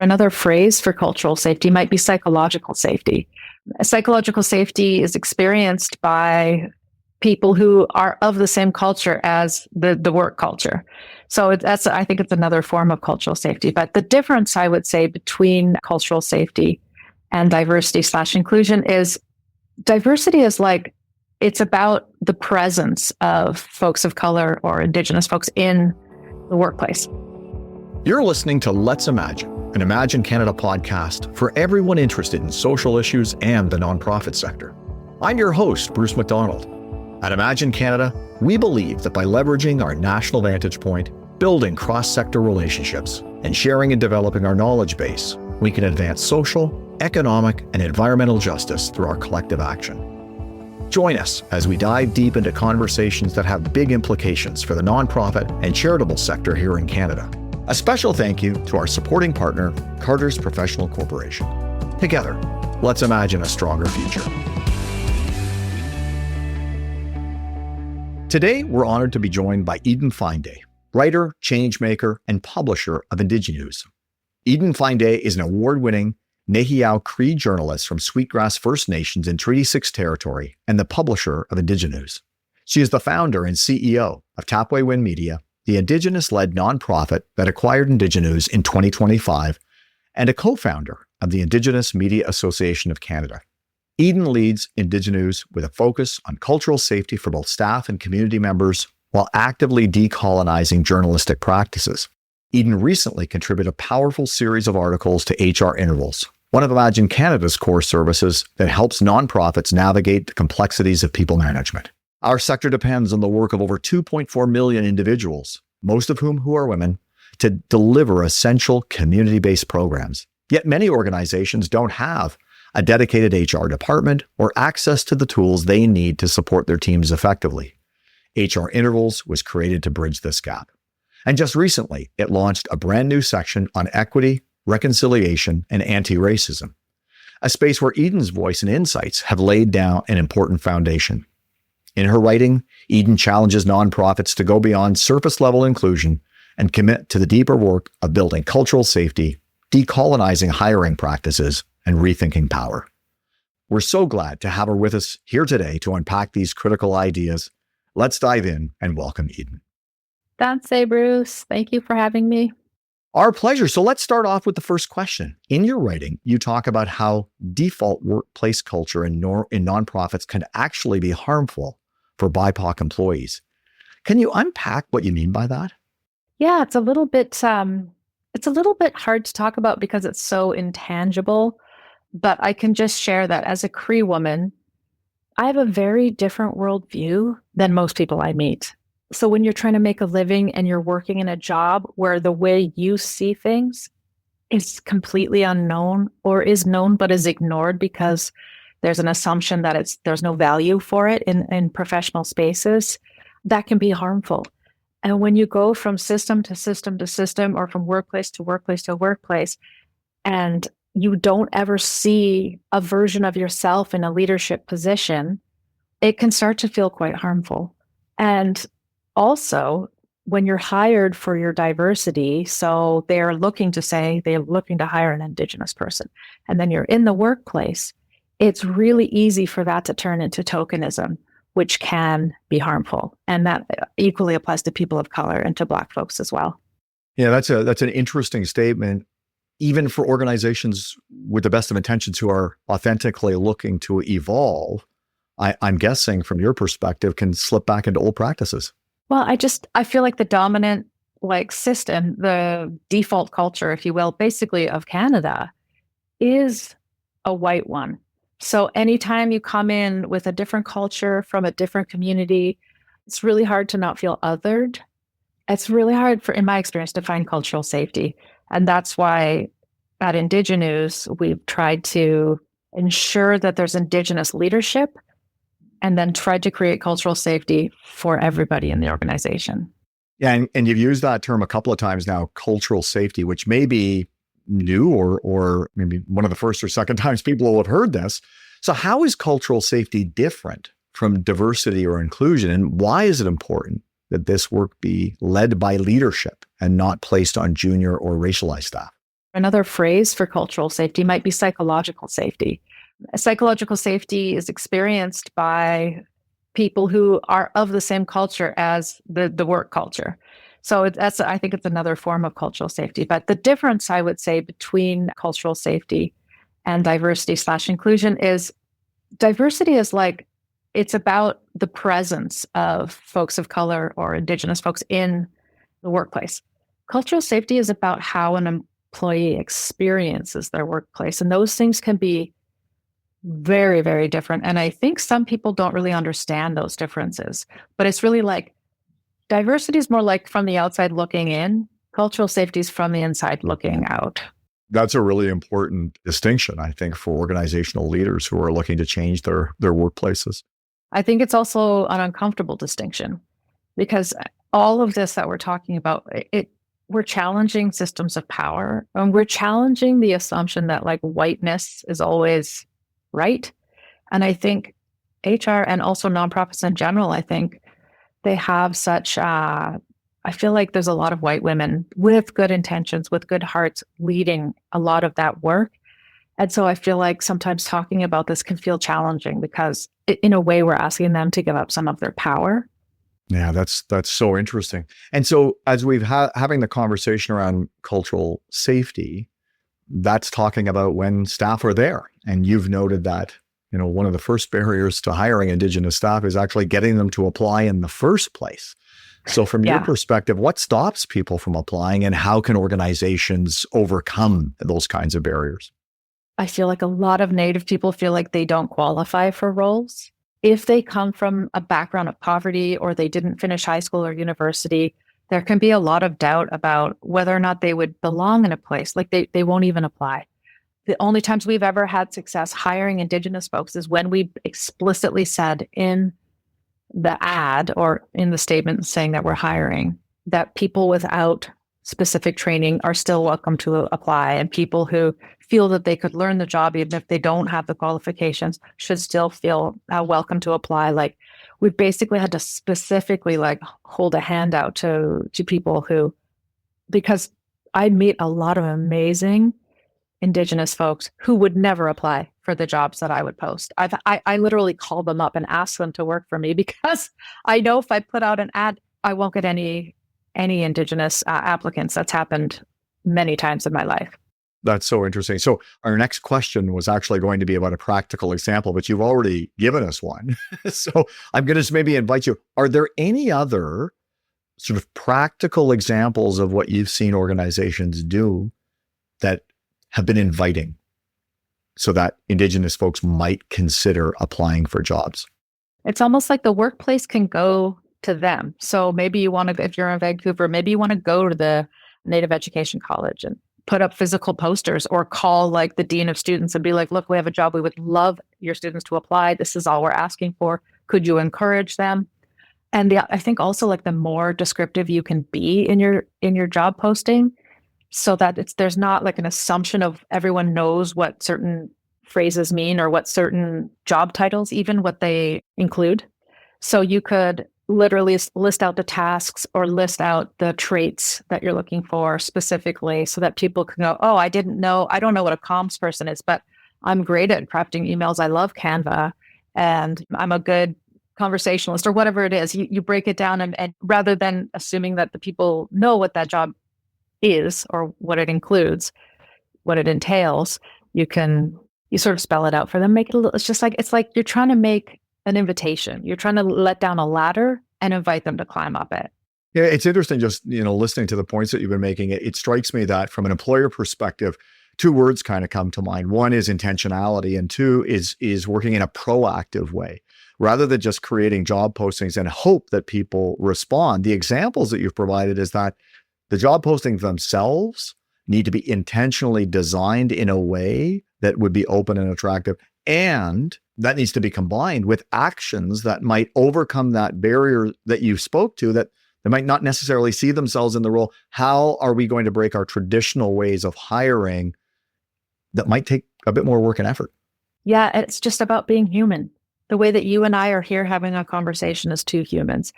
Another phrase for cultural safety might be psychological safety. Psychological safety is experienced by people who are of the same culture as the work culture. So I think it's another form of cultural safety. But the difference, I would say, between cultural safety and diversity/inclusion is diversity is like, it's about the presence of folks of color or Indigenous folks in the workplace. You're listening to Let's Imagine, an Imagine Canada podcast for everyone interested in social issues and the nonprofit sector. I'm your host, Bruce MacDonald. At Imagine Canada, we believe that by leveraging our national vantage point, building cross-sector relationships, and sharing and developing our knowledge base, we can advance social, economic, and environmental justice through our collective action. Join us as we dive deep into conversations that have big implications for the nonprofit and charitable sector here in Canada. A special thank you to our supporting partner, Carter's Professional Corporation. Together, let's imagine a stronger future. Today, we're honored to be joined by Eden Fineday, writer, changemaker, and publisher of IndigiNews. Eden Fineday is an award-winning nêhiyaw Cree journalist from Sweetgrass First Nations in Treaty 6 territory and the publisher of IndigiNews. She is the founder and CEO of tâpwêwin Media, the Indigenous-led nonprofit that acquired IndigiNews in 2025, and a co-founder of the Indigenous Media Association of Canada. Eden leads IndigiNews with a focus on cultural safety for both staff and community members while actively decolonizing journalistic practices. Eden recently contributed a powerful series of articles to HR Intervals, one of Imagine Canada's core services that helps nonprofits navigate the complexities of people management. Our sector depends on the work of over 2.4 million individuals, most of whom are women, to deliver essential community-based programs. Yet many organizations don't have a dedicated HR department or access to the tools they need to support their teams effectively. HR Intervals was created to bridge this gap. And just recently, it launched a brand new section on equity, reconciliation, and anti-racism, a space where Eden's voice and insights have laid down an important foundation. In her writing, Eden challenges nonprofits to go beyond surface-level inclusion and commit to the deeper work of building cultural safety, decolonizing hiring practices, and rethinking power. We're so glad to have her with us here today to unpack these critical ideas. Let's dive in and welcome Eden. Thanks, Bruce. Thank you for having me. Our pleasure. So let's start off with the first question. In your writing, you talk about how default workplace culture in nonprofits can actually be harmful for BIPOC employees. Can you unpack what you mean by that? Yeah, it's a little bit hard to talk about because it's so intangible, but I can just share that as a Cree woman, I have a very different worldview than most people I meet. So when you're trying to make a living and you're working in a job where the way you see things is completely unknown or is known but is ignored because there's an assumption that there's no value for it in professional spaces, that can be harmful. And when you go from system to system to system or from workplace to workplace to workplace, and you don't ever see a version of yourself in a leadership position, it can start to feel quite harmful. And also, when you're hired for your diversity, so they're looking to hire an Indigenous person, and then you're in the workplace, it's really easy for that to turn into tokenism, which can be harmful. And that equally applies to people of color and to Black folks as well. Yeah, that's an interesting statement. Even for organizations with the best of intentions who are authentically looking to evolve, I'm guessing from your perspective, can slip back into old practices. Well, I feel like the dominant system, the default culture, if you will, basically of Canada is a white one. So anytime you come in with a different culture from a different community, it's really hard to not feel othered. It's really hard in my experience, to find cultural safety. And that's why at IndigiNews, we've tried to ensure that there's Indigenous leadership and then tried to create cultural safety for everybody in the organization. Yeah, and you've used that term a couple of times now, cultural safety, which may be new or maybe one of the first or second times people will have heard this. So how is cultural safety different from diversity or inclusion? And why is it important that this work be led by leadership and not placed on junior or racialized staff? Another phrase for cultural safety might be psychological safety. Psychological safety is experienced by people who are of the same culture as the work culture. So I think it's another form of cultural safety. But the difference, I would say, between cultural safety and diversity/inclusion is diversity is like, it's about the presence of folks of color or Indigenous folks in the workplace. Cultural safety is about how an employee experiences their workplace. And those things can be very, very different. And I think some people don't really understand those differences. But it's really like diversity is more like from the outside looking in, cultural safety is from the inside looking out. That's a really important distinction, I think, for organizational leaders who are looking to change their workplaces. I think it's also an uncomfortable distinction because all of this that we're talking about, we're challenging systems of power, and we're challenging the assumption that like whiteness is always right. And I think HR and also nonprofits in general, I think they have such, I feel like there's a lot of white women with good intentions, with good hearts, leading a lot of that work. And so I feel like sometimes talking about this can feel challenging because in a way we're asking them to give up some of their power. Yeah, that's so interesting. And so as we've having the conversation around cultural safety, that's talking about when staff are there. And you've noted that, one of the first barriers to hiring Indigenous staff is actually getting them to apply in the first place. So from your perspective, what stops people from applying and how can organizations overcome those kinds of barriers? I feel like a lot of Native people feel like they don't qualify for roles. If they come from a background of poverty or they didn't finish high school or university, there can be a lot of doubt about whether or not they would belong in a place. Like they won't even apply. The only times we've ever had success hiring Indigenous folks is when we explicitly said in the ad or in the statement saying that we're hiring, that people without specific training are still welcome to apply, and people who feel that they could learn the job even if they don't have the qualifications should still feel welcome to apply. Like we basically had to specifically like hold a hand out to people who, because I meet a lot of amazing Indigenous folks who would never apply for the jobs that I would post. I literally call them up and ask them to work for me because I know if I put out an ad, I won't get any Indigenous applicants. That's happened many times in my life. That's so interesting. So our next question was actually going to be about a practical example, but you've already given us one. So I'm going to just maybe invite you. Are there any other sort of practical examples of what you've seen organizations do that have been inviting so that Indigenous folks might consider applying for jobs? It's almost like the workplace can go to them. So maybe you want to, if you're in Vancouver, maybe you want to go to the Native Education College and put up physical posters or call like the dean of students and be like, look, we have a job. We would love your students to apply. This is all we're asking for. Could you encourage them? And I think also like the more descriptive you can be in your job posting, so that there's not like an assumption of everyone knows what certain phrases mean or what certain job titles, even what they include. So you could literally list out the tasks or list out the traits that you're looking for specifically so that people can go, oh, I don't know what a comms person is, but I'm great at crafting emails. I love Canva and I'm a good conversationalist or whatever it is. You break it down and rather than assuming that the people know what that job is or what it includes, what it entails, you sort of spell it out for them. Make it it's like you're trying to make an invitation. You're trying to let down a ladder and invite them to climb up it. Yeah, it's interesting just, listening to the points that you've been making. It strikes me that from an employer perspective, two words kind of come to mind. One is intentionality, and two is working in a proactive way. Rather than just creating job postings and hope that people respond, the examples that you've provided is that the job postings themselves need to be intentionally designed in a way that would be open and attractive. And that needs to be combined with actions that might overcome that barrier that you spoke to, that they might not necessarily see themselves in the role. How are we going to break our traditional ways of hiring that might take a bit more work and effort? Yeah, it's just about being human. The way that you and I are here having a conversation as two humans.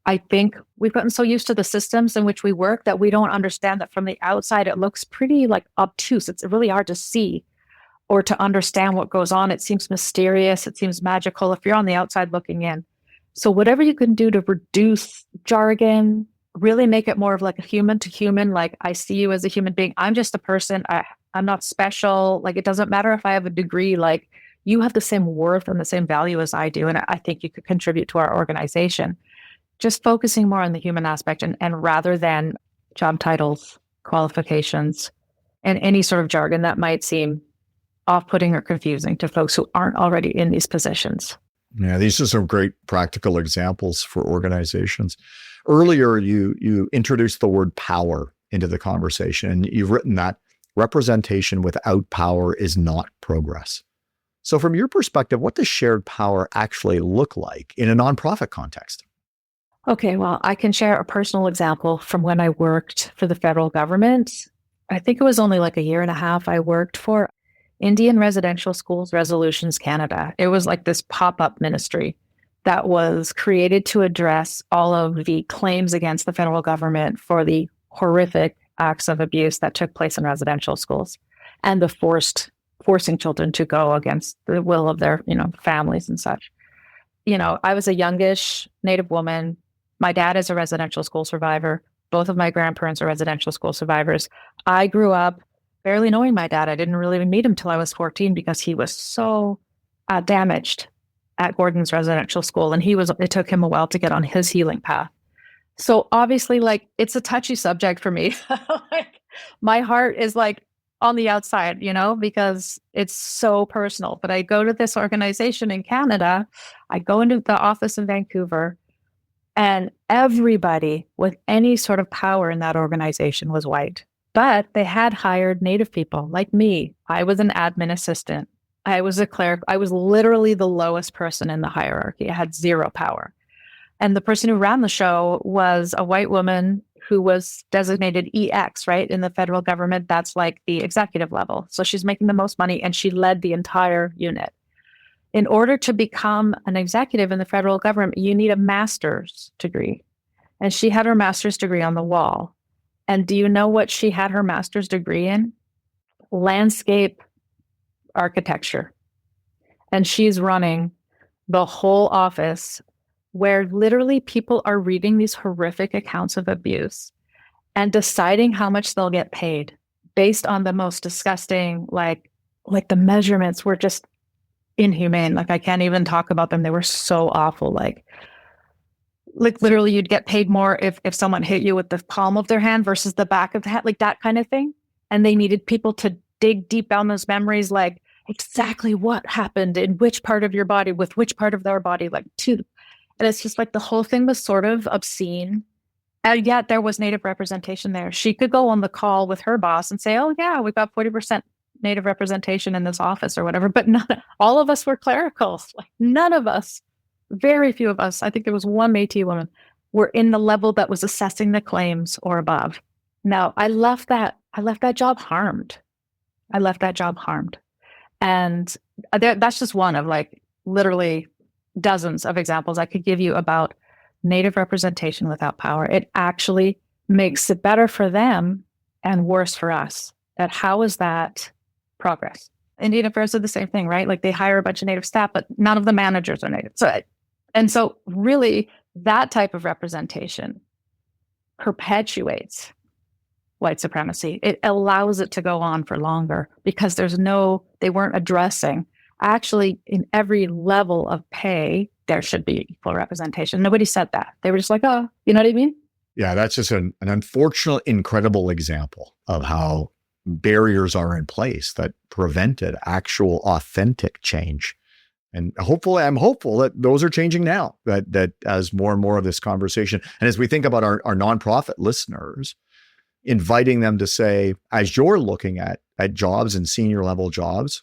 I think we've gotten so used to the systems in which we work that we don't understand that from the outside, it looks pretty like obtuse. It's really hard to see or to understand what goes on. It seems mysterious. It seems magical if you're on the outside looking in. So whatever you can do to reduce jargon, really make it more of like a human to human, like I see you as a human being. I'm just a person. I'm not special. Like it doesn't matter if I have a degree, like you have the same worth and the same value as I do. And I think you could contribute to our organization. Just focusing more on the human aspect and rather than job titles, qualifications, and any sort of jargon that might seem off-putting or confusing to folks who aren't already in these positions. Yeah, these are some great practical examples for organizations. Earlier, you introduced the word power into the conversation, and you've written that representation without power is not progress. So from your perspective, what does shared power actually look like in a nonprofit context? Okay, well, I can share a personal example from when I worked for the federal government. I think it was only like a year and a half. I worked for Indian Residential Schools Resolutions Canada. It was like this pop-up ministry that was created to address all of the claims against the federal government for the horrific acts of abuse that took place in residential schools and the forcing children to go against the will of their, families and such. I was a youngish Native woman. My dad is a residential school survivor. Both of my grandparents are residential school survivors. I grew up barely knowing my dad. I didn't really meet him till I was 14 because he was so damaged at Gordon's residential school. And it took him a while to get on his healing path. So obviously, like, it's a touchy subject for me. Like, my heart is like on the outside, because it's so personal. But I go to this organization in Canada, I go into the office in Vancouver, and everybody with any sort of power in that organization was white. But they had hired Native people like me. I was an admin assistant. I was a cleric. I was literally the lowest person in the hierarchy. I had zero power. And the person who ran the show was a white woman who was designated EX, right? In the federal government, that's like the executive level. So she's making the most money and she led the entire unit. In order to become an executive in the federal government, you need a master's degree. And she had her master's degree on the wall. And do you know what she had her master's degree in? Landscape architecture. And she's running the whole office where literally people are reading these horrific accounts of abuse and deciding how much they'll get paid based on the most disgusting, like the measurements were just inhumane. Like I can't even talk about them. They were so awful. Like literally you'd get paid more if someone hit you with the palm of their hand versus the back of the hand, like that kind of thing. And they needed people to dig deep down those memories, like exactly what happened in which part of your body with which part of their body, and it's just like the whole thing was sort of obscene. And yet there was Native representation there. She could go on the call with her boss and say, oh yeah, we've got 40% Native representation in this office or whatever. But all of us were clericals. Like none of us, very few of us, I think there was one Métis woman, were in the level that was assessing the claims or above. Now, I left that job harmed. And that's just one of like literally dozens of examples I could give you about Native representation without power. It actually makes it better for them and worse for us. That how is that progress? Indian Affairs did the same thing, right? Like they hire a bunch of Native staff, but none of the managers are Native. So really that type of representation perpetuates white supremacy. It allows it to go on for longer because they weren't addressing actually in every level of pay, there should be equal representation. Nobody said that. They were just like, oh, you know what I mean? Yeah, that's just an unfortunate, incredible example of how barriers are in place that prevented actual authentic change. And I'm hopeful that those are changing now, that as more and more of this conversation, and as we think about our nonprofit listeners, inviting them to say, as you're looking at jobs and senior level jobs,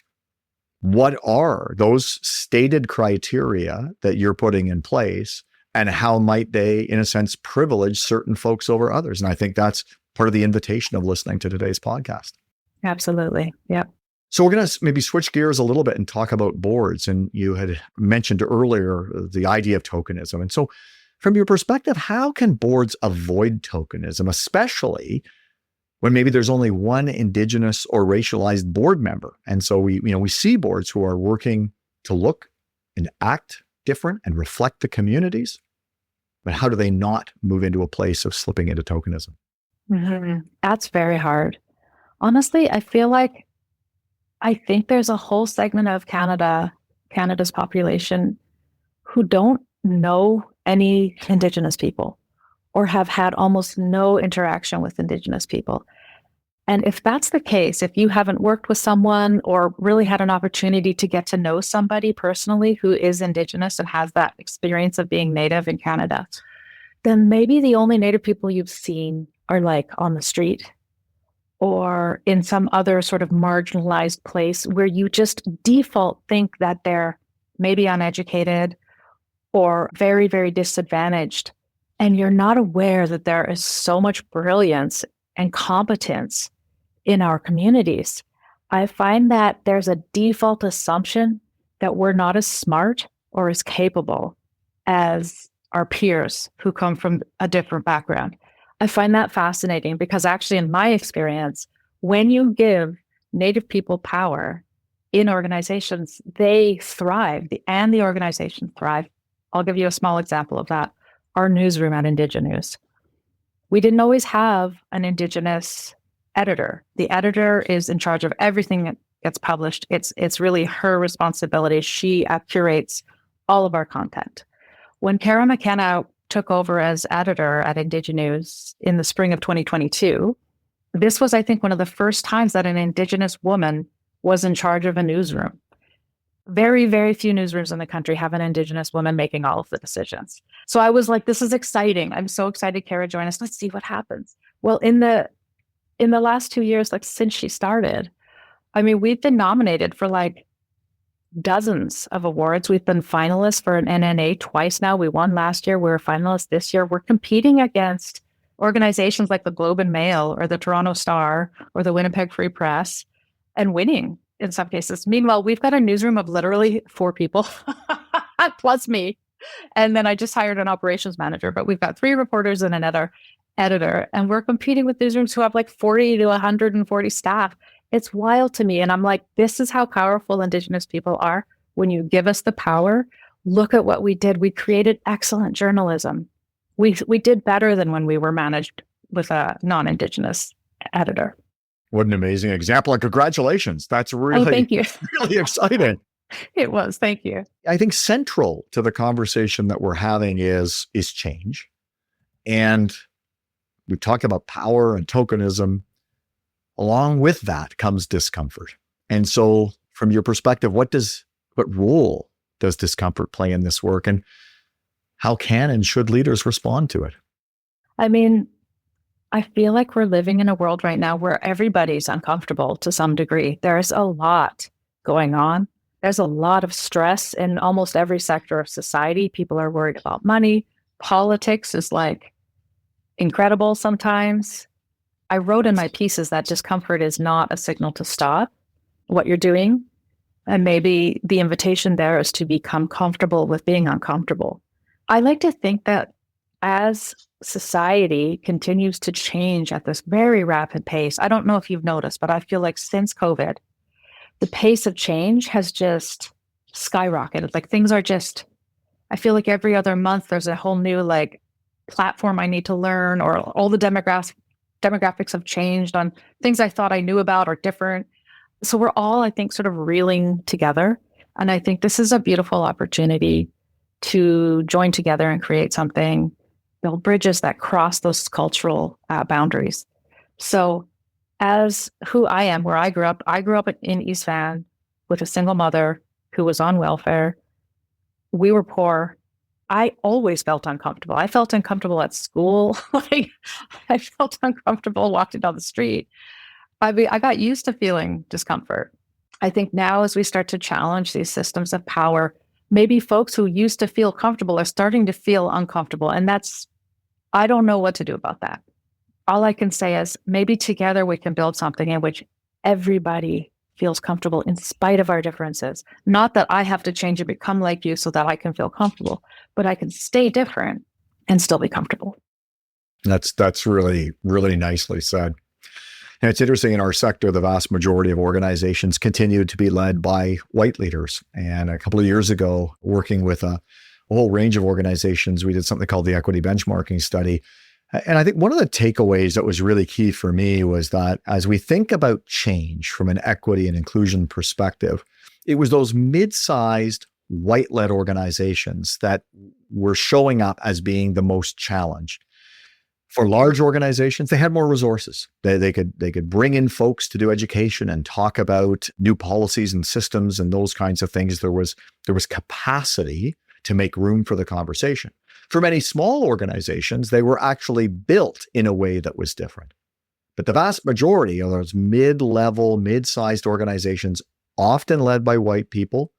what are those stated criteria that you're putting in place and how might they, in a sense, privilege certain folks over others? And I think that's part of the invitation of listening to today's podcast. Absolutely. Yep. So we're going to maybe switch gears a little bit and talk about boards. And you had mentioned earlier the idea of tokenism. And so From your perspective, how can boards avoid tokenism, especially when maybe there's only one Indigenous or racialized board member? And so we see boards who are working to look and act different and reflect the communities, but how do they not move into a place of slipping into tokenism? That's very hard. Honestly, I think there's a whole segment of Canada's population who don't know any Indigenous people or have had almost no interaction with Indigenous people. And if that's the case, if you haven't worked with someone or really had an opportunity to get to know somebody personally who is Indigenous and has that experience of being Native in Canada, then maybe the only Native people you've seen are like on the street or in some other sort of marginalized place where you just default think that they're maybe uneducated or very, very disadvantaged. And you're not aware that there is so much brilliance and competence in our communities. I find that there's a default assumption that we're not as smart or as capable as our peers who come from a different background. I find that fascinating because actually, in my experience, when you give Native people power in organizations, they thrive and the organizations thrive. I'll give you a small example of that. Our newsroom at IndigiNews. We didn't always have an Indigenous editor. The editor is in charge of everything that gets published. It's really her responsibility. She curates all of our content. When Kara McKenna took over as editor at IndigiNews in the spring of 2022, this was, I think, one of the first times that an Indigenous woman was in charge of a newsroom. Very, very few newsrooms in the country have an Indigenous woman making all of the decisions. So I was like, this is exciting. I'm so excited Kara joined us. Let's see what happens. Well, in the last 2 years, like since she started, I mean, we've been nominated for like dozens of awards. We've been finalists for an NNA twice now. We won last year. We're finalists this year. We're competing against organizations like the Globe and Mail or the Toronto Star or the Winnipeg Free Press and winning in some cases. Meanwhile, we've got a newsroom of literally 4 people plus me. And then I just hired an operations manager, but we've got 3 reporters and an editor. And we're competing with newsrooms who have like 40 to 140 staff. It's wild to me. And I'm like, this is how powerful Indigenous people are. When you give us the power, look at what we did. We created excellent journalism. We did better than when we were managed with a non-Indigenous editor. What an amazing example. And congratulations. That's really, thank you. really exciting. It was. Thank you. I think central to the conversation that we're having is change. And we've talked about power and tokenism. Along with that comes discomfort. And so from your perspective, what role does discomfort play in this work? And how can and should leaders respond to it? I mean, I feel like we're living in a world right now where everybody's uncomfortable to some degree. There's a lot going on. There's a lot of stress in almost every sector of society. People are worried about money. Politics is like incredible sometimes. I wrote in my pieces that discomfort is not a signal to stop what you're doing. And maybe the invitation there is to become comfortable with being uncomfortable. I like to think that as society continues to change at this very rapid pace, I don't know if you've noticed, but I feel like since COVID, the pace of change has just skyrocketed. Like things are just, I feel like every other month there's a whole new like platform I need to learn, or all the demographics have changed on things I thought I knew about are different. So we're all, I think, sort of reeling together. And I think this is a beautiful opportunity to join together and create something, build bridges that cross those cultural boundaries. So as who I am, where I grew up in East Van with a single mother who was on welfare. We were poor. I always felt uncomfortable. I felt uncomfortable at school. Like I felt uncomfortable walking down the street. I got used to feeling discomfort. I think now as we start to challenge these systems of power, maybe folks who used to feel comfortable are starting to feel uncomfortable. And I don't know what to do about that. All I can say is maybe together we can build something in which everybody feels comfortable in spite of our differences. Not that I have to change and become like you so that I can feel comfortable, but I can stay different and still be comfortable. That's really, really nicely said. And it's interesting, in our sector, the vast majority of organizations continue to be led by white leaders. And a couple of years ago, working with a whole range of organizations, we did something called the Equity Benchmarking Study. And I think one of the takeaways that was really key for me was that as we think about change from an equity and inclusion perspective, it was those mid-sized white-led organizations that were showing up as being the most challenged. For large organizations, they had more resources. They could bring in folks to do education and talk about new policies and systems and those kinds of things. There was capacity to make room for the conversation. For many small organizations, they were actually built in a way that was different. But the vast majority of those mid-level, mid-sized organizations, often led by white people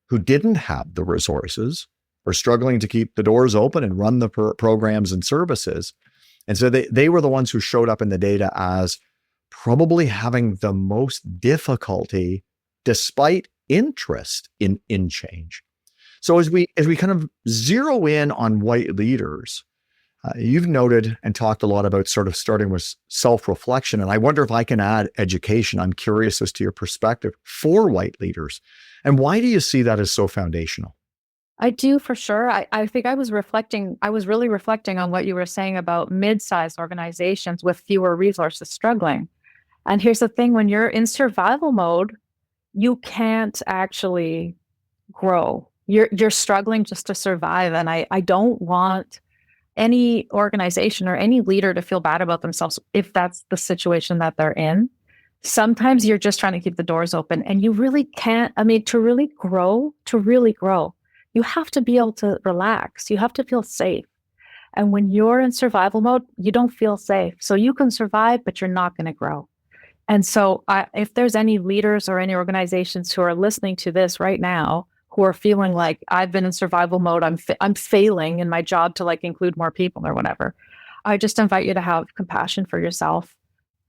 who didn't have the resources, were struggling to keep the doors open and run the programs and services. And so they were the ones who showed up in the data as probably having the most difficulty despite interest in change. So as we kind of zero in on white leaders, you've noted and talked a lot about sort of starting with self-reflection. And I wonder if I can add education. I'm curious as to your perspective for white leaders. And why do you see that as so foundational? I do, for sure. I think I was really reflecting on what you were saying about mid-sized organizations with fewer resources struggling. And here's the thing, when you're in survival mode, you can't actually grow. You're struggling just to survive. And I don't want any organization or any leader to feel bad about themselves if that's the situation that they're in. Sometimes you're just trying to keep the doors open, and you really can't. I mean, to really grow, you have to be able to relax. You have to feel safe. And when you're in survival mode, you don't feel safe. So you can survive, but you're not going to grow. And so if there's any leaders or any organizations who are listening to this right now, who are feeling like I've been in survival mode, I'm failing in my job to like include more people or whatever, I just invite you to have compassion for yourself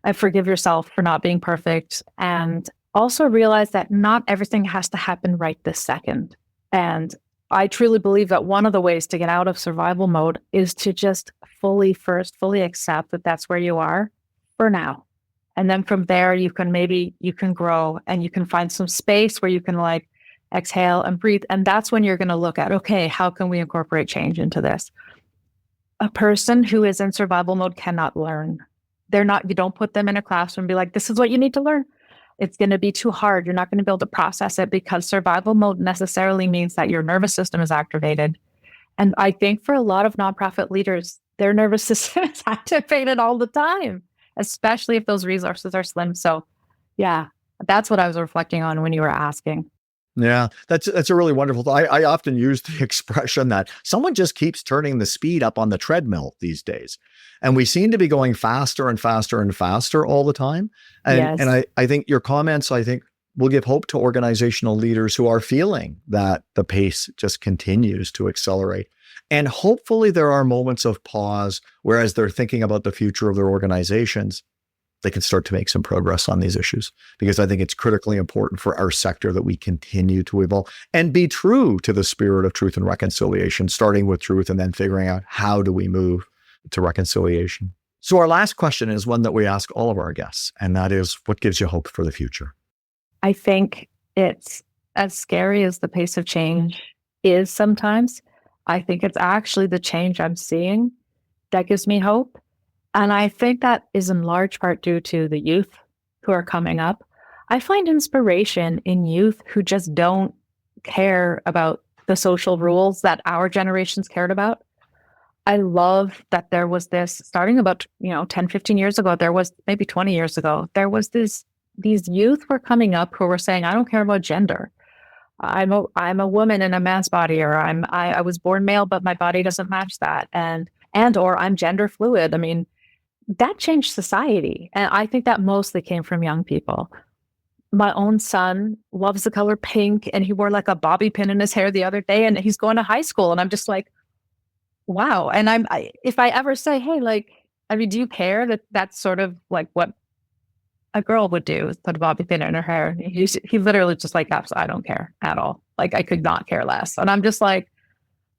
and forgive yourself for not being perfect. And also realize that not everything has to happen right this second. And I truly believe that one of the ways to get out of survival mode is to just fully accept that that's where you are for now. And then from there, you can grow and you can find some space where you can like exhale and breathe. And that's when you're going to look at, okay, how can we incorporate change into this? A person who is in survival mode cannot learn. You don't put them in a classroom and be like, this is what you need to learn. It's going to be too hard. You're not going to be able to process it because survival mode necessarily means that your nervous system is activated. And I think for a lot of nonprofit leaders, their nervous system is activated all the time, especially if those resources are slim. So yeah, that's what I was reflecting on when you were asking. Yeah, that's a really wonderful thought. I often use the expression that someone just keeps turning the speed up on the treadmill these days. And we seem to be going faster and faster and faster all the time. And, Yes. and I think your comments, will give hope to organizational leaders who are feeling that the pace just continues to accelerate. And hopefully there are moments of pause, whereas they're thinking about the future of their organizations, they can start to make some progress on these issues, because I think it's critically important for our sector that we continue to evolve and be true to the spirit of truth and reconciliation, starting with truth and then figuring out how do we move to reconciliation. So our last question is one that we ask all of our guests, and that is, what gives you hope for the future? I think it's as scary as the pace of change is sometimes. I think it's actually the change I'm seeing that gives me hope. And I think that is in large part due to the youth who are coming up. I find inspiration in youth who just don't care about the social rules that our generations cared about. I love that there was this, starting about 10, 15 years ago, there was maybe 20 years ago, there was these youth were coming up who were saying, I don't care about gender. I'm a woman in a man's body, or I was born male, but my body doesn't match that. Or I'm gender fluid. I mean, that changed society. And I think that mostly came from young people. My own son loves the color pink, and he wore like a bobby pin in his hair the other day, and he's going to high school. And I'm just like, wow. And if I ever say, hey, do you care that that's sort of like what a girl would do, is put a bobby pin in her hair? He literally just like, absolutely, I don't care at all. Like, I could not care less. And I'm just like,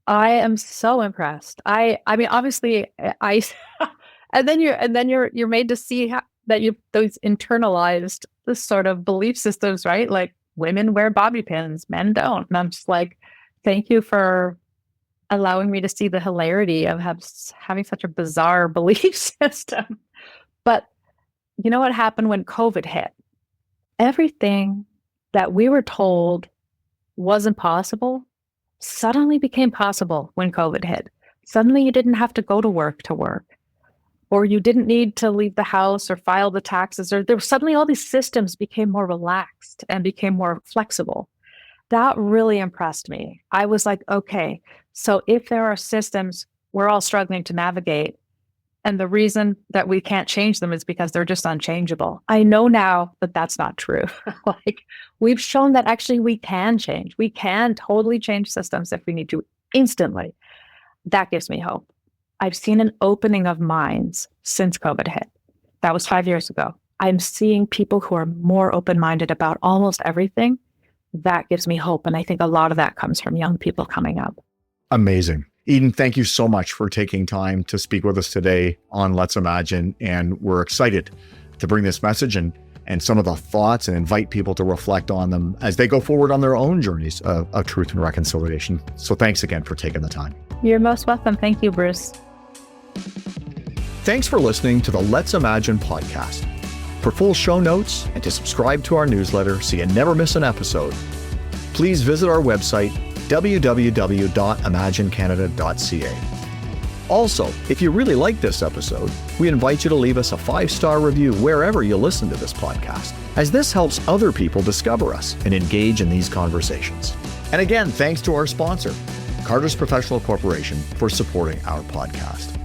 I am so impressed. I mean, obviously, I and then you're made to see that you those internalized this sort of belief systems, right? Like women wear bobby pins, men don't. And I'm just like, thank you for allowing me to see the hilarity of having such a bizarre belief system. But you know what happened when COVID hit? Everything that we were told wasn't possible suddenly became possible when COVID hit. Suddenly you didn't have to go to work, or you didn't need to leave the house or file the taxes, or there suddenly all these systems became more relaxed and became more flexible. That really impressed me. I was like, okay, so if there are systems we're all struggling to navigate, and the reason that we can't change them is because they're just unchangeable. I know now that that's not true. Like we've shown that actually we can change. We can totally change systems if we need to instantly. That gives me hope. I've seen an opening of minds since COVID hit. That was 5 years ago. I'm seeing people who are more open-minded about almost everything. That gives me hope. And I think a lot of that comes from young people coming up. Amazing. Eden, thank you so much for taking time to speak with us today on Let's Imagine. And we're excited to bring this message and some of the thoughts and invite people to reflect on them as they go forward on their own journeys of truth and reconciliation. So thanks again for taking the time. You're most welcome. Thank you, Bruce. Thanks for listening to the Let's Imagine podcast. For full show notes and to subscribe to our newsletter so you never miss an episode, please visit our website, www.imaginecanada.ca. Also, if you really like this episode, we invite you to leave us a 5-star review wherever you listen to this podcast, as this helps other people discover us and engage in these conversations. And again, thanks to our sponsor, Carter's Professional Corporation, for supporting our podcast.